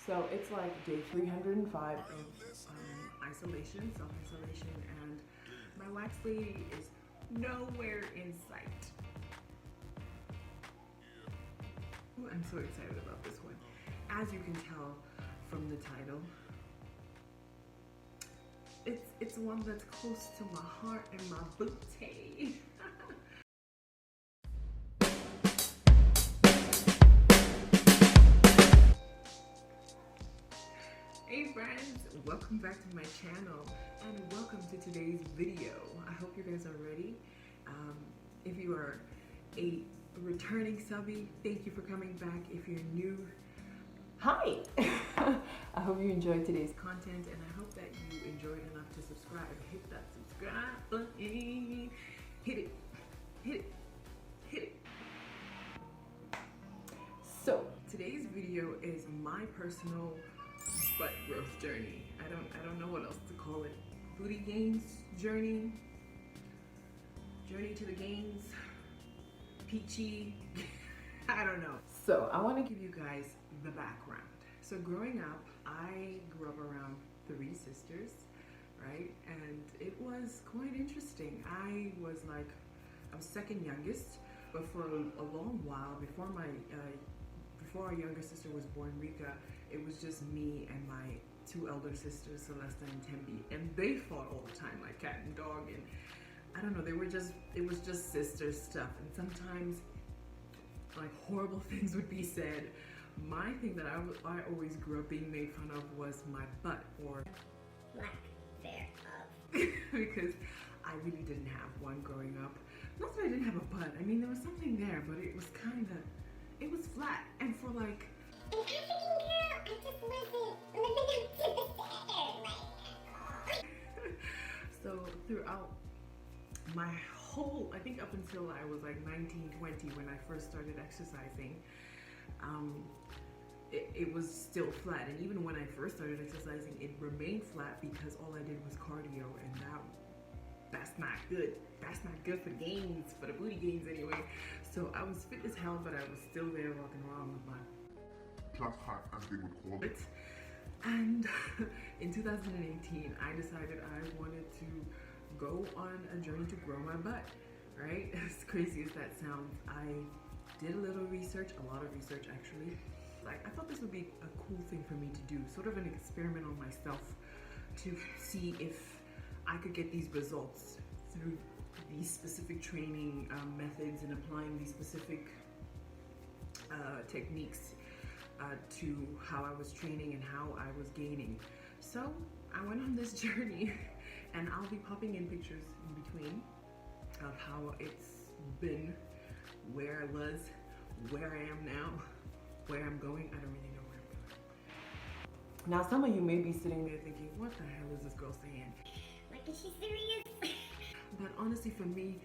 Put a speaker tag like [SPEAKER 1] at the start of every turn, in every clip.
[SPEAKER 1] So it's like day 305 of isolation, self-isolation, and my wax lady is nowhere in sight. Ooh, I'm so excited about this one. As you can tell from the title, it's one that's close to my heart and my booty. Hey friends, welcome back to my channel and welcome to today's video. I hope you guys are ready. If you are a returning subby, thank you for coming back. If you're new, hi! I hope you enjoyed today's content and I hope that you enjoyed enough to subscribe. Hit that subscribe button. Hit it, hit it, hit it. So today's video is my personal butt growth journey. I don't know what else to call it. Booty gains journey to the gains, peachy, I don't know. So I want to give you guys the background. So growing up, I grew up around 3 sisters, right? And it was quite interesting. I was second youngest, but for a long while before our younger sister was born, Rika, it was just me and my 2 elder sisters, Celeste and Tembi, and they fought all the time like cat and dog, and I don't know, it was just sister stuff, and sometimes like horrible things would be said. My thing that I always grew up being made fun of was my butt, or
[SPEAKER 2] lack thereof.
[SPEAKER 1] because I really didn't have one growing up. Not that I didn't have a butt, I mean there was something there, but it was flat, and for like
[SPEAKER 2] An African girl, I just wasn't living up to the standard like
[SPEAKER 1] so throughout my whole, I think up until I was like 19, 20 when I first started exercising, it was still flat, and even when I first started exercising it remained flat because all I did was cardio, and that's not good. That's not good for the gains, for the booty gains anyway. So I was fit as hell, but I was still there walking around with my
[SPEAKER 3] plus hot, as they would call it.
[SPEAKER 1] And in 2018, I decided I wanted to go on a journey to grow my butt, right? As crazy as that sounds, I did a little research, a lot of research actually. Like, I thought this would be a cool thing for me to do, sort of an experiment on myself to see if I could get these results through these specific training methods and applying these specific techniques to how I was training and how I was gaining. So I went on this journey and I'll be popping in pictures in between of how it's been, where I was, where I am now, where I'm going. I don't really know where I'm going. Now some of you may be sitting there thinking, what the hell is this girl saying?
[SPEAKER 2] Like, is she serious?
[SPEAKER 1] But honestly, for me,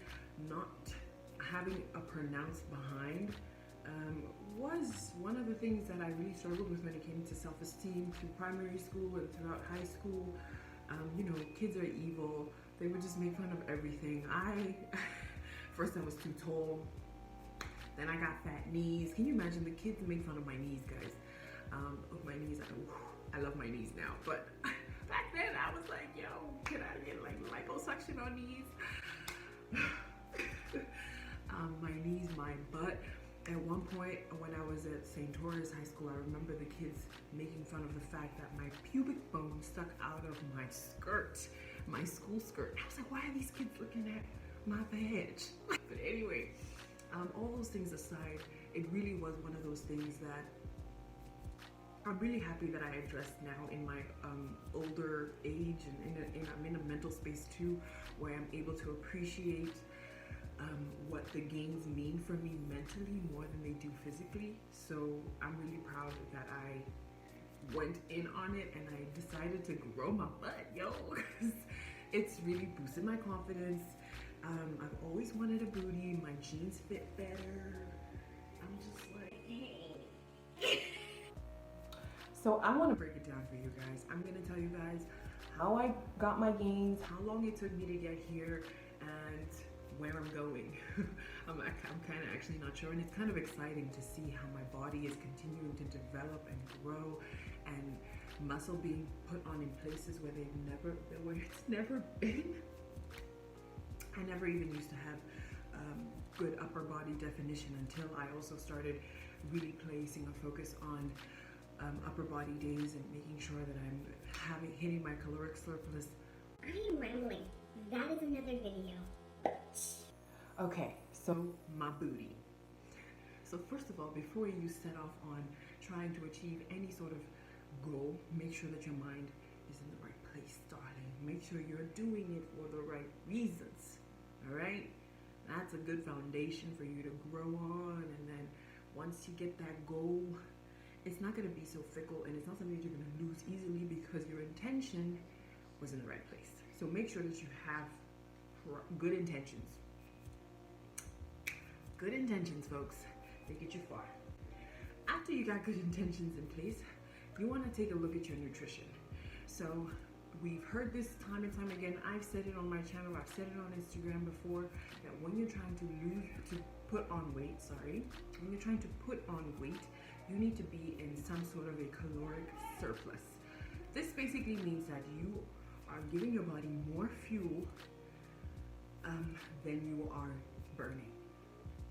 [SPEAKER 1] not having a pronounced behind was one of the things that I really struggled with when it came to self-esteem through primary school and throughout high school. You know, kids are evil. They would just make fun of everything. First I was too tall, then I got fat knees. Can you imagine the kids make fun of my knees, guys? Of my knees, I love my knees now, but back then I was like, yo, can I get like liposuction on these? My knees, my butt. At one point when I was at St. Taurus High School, I remember the kids making fun of the fact that my pubic bone stuck out of my skirt, my school skirt. I was like, why are these kids looking at my veg? But anyway, all those things aside, it really was one of those things that I'm really happy that I addressed now in my older age, and I'm in a mental space too, where I'm able to appreciate what the gains mean for me mentally more than they do physically. So I'm really proud that I went in on it and I decided to grow my butt, yo, because it's really boosted my confidence. I've always wanted a booty. My jeans fit better. I'm just like, hey. So I want to break it down for you guys. I'm going to tell you guys how I got my gains, how long it took me to get here, and where I'm going. I'm kind of actually not sure, and it's kind of exciting to see how my body is continuing to develop and grow, and muscle being put on in places where it's never been. I never even used to have good upper body definition until I also started really placing a focus on upper body days and making sure that I'm hitting my caloric surplus.
[SPEAKER 2] I am rambling. That is another video.
[SPEAKER 1] Okay, so my booty. So first of all, before you set off on trying to achieve any sort of goal, make sure that your mind is in the right place, darling. Make sure you're doing it for the right reasons, all right? That's a good foundation for you to grow on, and then once you get that goal, it's not gonna be so fickle, and it's not something that you're gonna lose easily because your intention was in the right place. So make sure that you have good intentions. Good intentions, folks, they get you far. After you got good intentions in place, you want to take a look at your nutrition. So we've heard this time and time again. I've said it on my channel, I've said it on Instagram before, that when you're trying to put on weight, when you're trying to put on weight, you need to be in some sort of a caloric surplus. This basically means that you are giving your body more fuel than you are burning.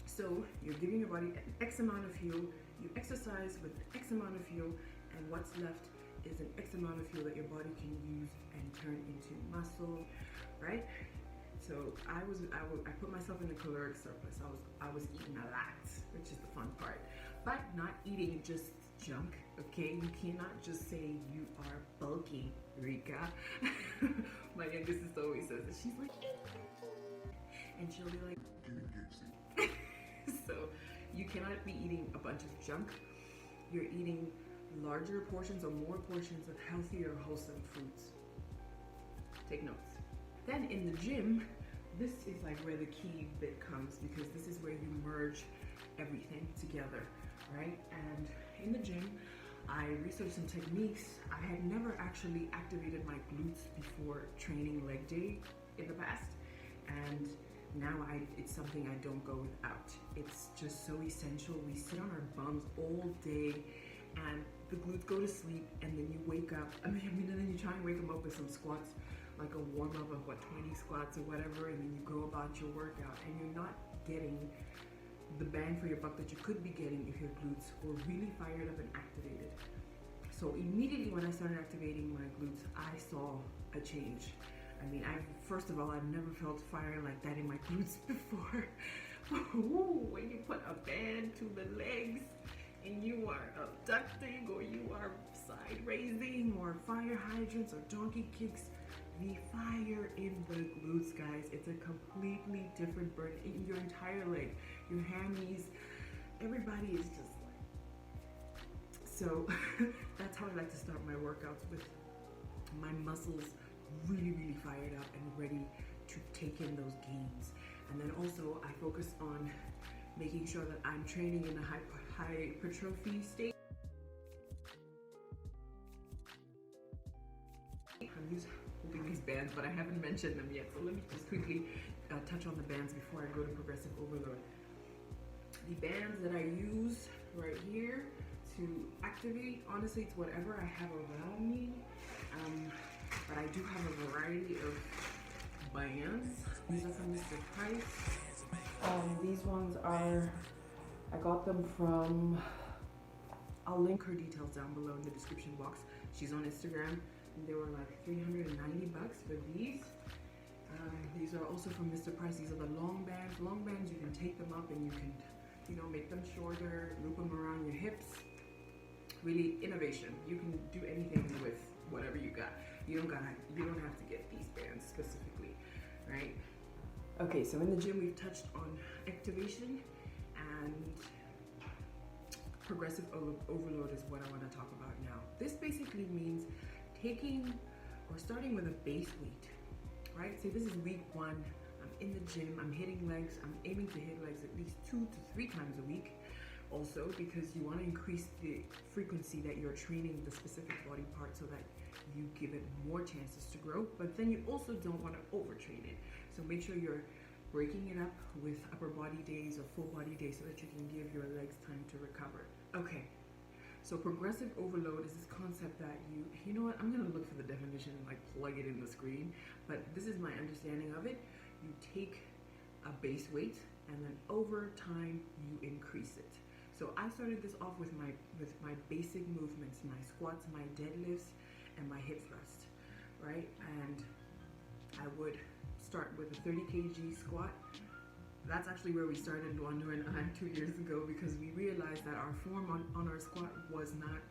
[SPEAKER 1] So you're giving your body X amount of fuel, you exercise with X amount of fuel, and what's left is an X amount of fuel that your body can use and turn into muscle, right? So I put myself in the caloric surplus. I was eating a lot, which is the fun part, but not eating just junk, okay? You cannot just say you are bulky, Rika. My youngest sister always says it. She's like, and she'll be like, so you cannot be eating a bunch of junk. You're eating larger portions or more portions of healthier, wholesome foods. Take notes. Then in the gym, this is like where the key bit comes, because this is where you merge everything together, right? And in the gym, I researched some techniques. I had never actually activated my glutes before training leg day in the past, and now it's something I don't go without. It's just so essential. We sit on our bums all day, and the glutes go to sleep, and then you wake up. And then you try and wake them up with some squats, like a warm up of 20 squats or whatever, and then you go about your workout, and you're not getting the bang for your buck that you could be getting if your glutes were really fired up and activated. So immediately when I started activating my glutes, I saw a change. First of all, I've never felt fire like that in my glutes before. Ooh, when you put a band to the legs and you are abducting, or you are side raising, or fire hydrants or donkey kicks, the fire in the glutes, guys, it's a completely different burn in your entire leg, your hammies, everybody is just like, so that's how I like to start my workouts, with my muscles really fired up and ready to take in those gains. And then also I focus on making sure that I'm training in a hypertrophy state. I'm holding these bands, but I haven't mentioned them yet, so let me just quickly touch on the bands before I go to progressive overload. The bands that I use right here to activate, honestly, it's whatever I have around me, but I do have a variety of bands. These are from Mr. Price. These ones are, I got them from, I'll link her details down below in the description box. She's on Instagram, and they were like $390 for these. These are also from Mr. Price. These are the long bands. Long bands, you can take them up and you can, make them shorter, loop them around your hips. Really innovation. You can do anything with whatever you got. You don't have to get these bands specifically, right? Okay, so in the gym we've touched on activation, and progressive overload is what I want to talk about now. This basically means starting with a base weight, right? Say this is week 1, I'm in the gym, I'm hitting legs, I'm aiming to hit legs at least 2 to 3 times a week. Also, because you want to increase the frequency that you're training the specific body part so that you give it more chances to grow, but then you also don't want to overtrain it. So make sure you're breaking it up with upper body days or full body days so that you can give your legs time to recover. Okay, So progressive overload is this concept that you know what, I'm gonna look for the definition and like plug it in the screen, but this is my understanding of it. You take a base weight and then over time you increase it. So I started this off with my basic movements, my squats, my deadlifts, and my hip thrust, right? And I would start with a 30 kg squat. That's actually where we started, Luando and I, 2 years ago, because we realized that our form on our squat was not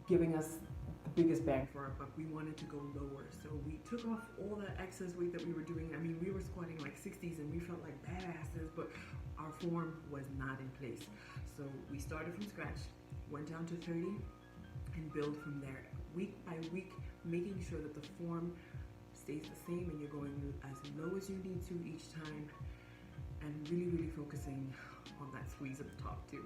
[SPEAKER 1] giving us the biggest bang for our buck. We wanted to go lower. So we took off all that excess weight that we were doing. I mean, we were squatting like 60s and we felt like badasses, but our form was not in place. So we started from scratch, went down to 30 and build from there. Week by week, making sure that the form stays the same and you're going as low as you need to each time, and really focusing on that squeeze at the top too.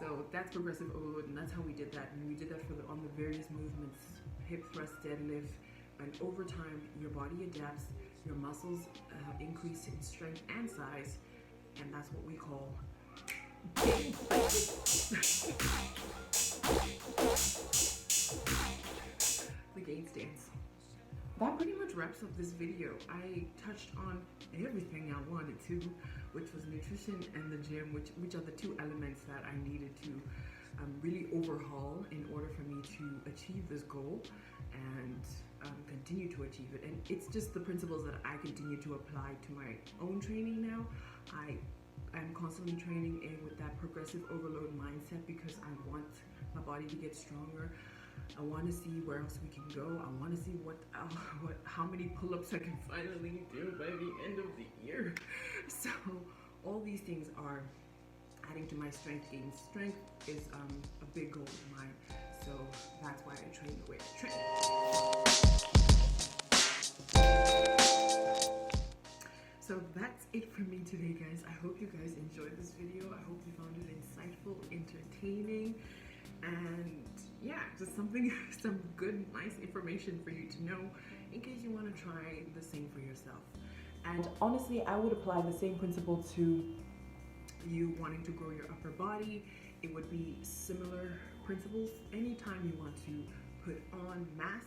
[SPEAKER 1] So that's progressive overload, and that's how we did that. And we did that for on the various movements, hip thrust, deadlift, and over time your body adapts, your muscles increase in strength and size, and that's what we call the gain stance. That pretty much wraps up this video. I touched on everything I wanted to, which was nutrition and the gym, which are the two elements that I needed to really overhaul in order for me to achieve this goal and continue to achieve it. And it's just the principles that I continue to apply to my own training now. I'm constantly training in with that progressive overload mindset because I want my body to get stronger. I want to see where else we can go. I want to see how many pull-ups I can finally do by the end of the year. So all these things are adding to my strength gains. Strength is a big goal of mine. So that's why I train the way I train. So that's it for me today, guys. I hope you guys enjoyed this video. I hope you found it insightful, entertaining, and yeah, just some good, nice information for you to know in case you want to try the same for yourself. And honestly, I would apply the same principle to you wanting to grow your upper body. It would be similar principles. Anytime you want to put on mass,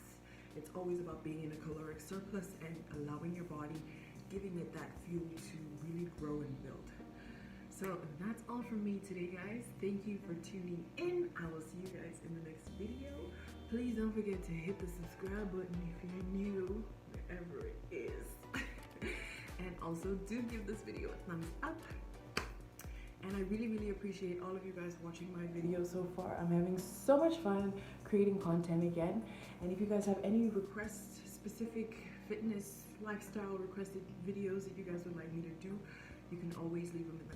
[SPEAKER 1] it's always about being in a caloric surplus and allowing your body, giving it that fuel to really grow and build. So that's all from me today, guys. Thank you for tuning in. I will see you guys in the next video. Please don't forget to hit the subscribe button if you're new, wherever it is. And also do give this video a thumbs up. And I really appreciate all of you guys watching my video so far. I'm having so much fun creating content again. And if you guys have any requests, specific fitness, lifestyle requested videos that you guys would like me to do, you can always leave them in the